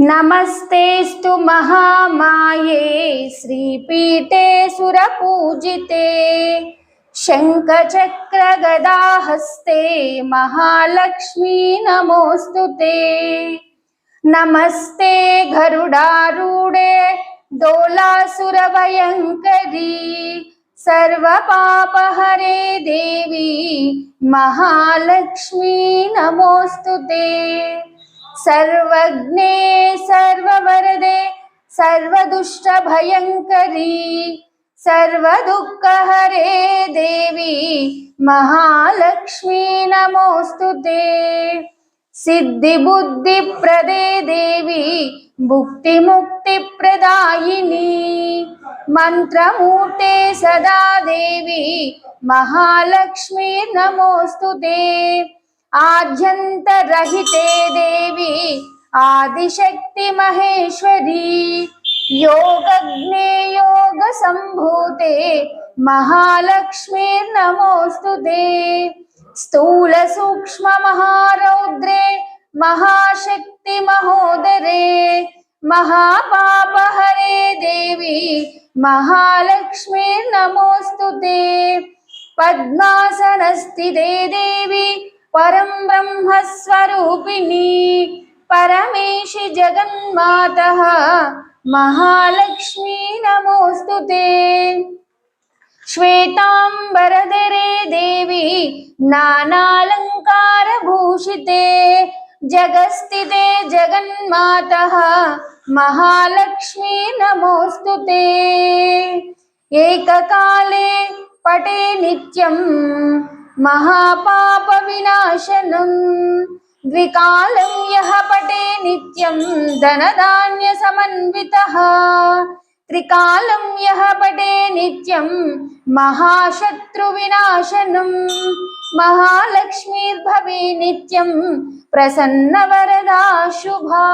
नमस्तेस्तु महामाये श्रीपीठे सुरपूजिते शङ्खचक्रगदाहस्ते महालक्ष्मी नमोऽस्तुते। नमस्ते गरुडारूढे दोलासुरभयङ्करी सर्वपापहरे देवी महालक्ष्मी नमोऽस्तुते। सर्वज्ञे सर्ववरदे सर्वदुष्टभयङ्करी सर्वदुःखहरे देवी महालक्ष्मी नमोऽस्तुते। सिद्धिबुद्धिप्रदे देवी भुक्तिमुक्तिप्रदायिनी मंत्रमूर्ते सदा देवी महालक्ष्मी नमोऽस्तुते। आद्यन्तरहिते देवी आदिशक्ति महेश्वरी योगज्ञे योगसम्भूते महालक्ष्मी नमोऽस्तुते। स्थूल सूक्ष्म महारौद्रे महाशक्ति महोदरे महापापहरे देवी महालक्ष्मी नमोऽस्तुते। पद्मासनस्थिते देवी परं ब्रह्मस्वरूपिणी परमेशि जगन्मातः महालक्ष्मी नमोऽस्तुते। श्वेतांबरधरे देवी नानालंकारभूषिते जगस्थिते जगन्मातः महालक्ष्मी नमोऽस्तुते। एककाले पटे नित्यं महापापविनाशनं द्विकालं यः पटे नित्यं धनधान्यसमन्वितः त्रिकालं यः पटे नित्यं महाशत्रुविनाशनं महालक्ष्मीर्भवे नित्यं प्रसन्नवरदा शुभा।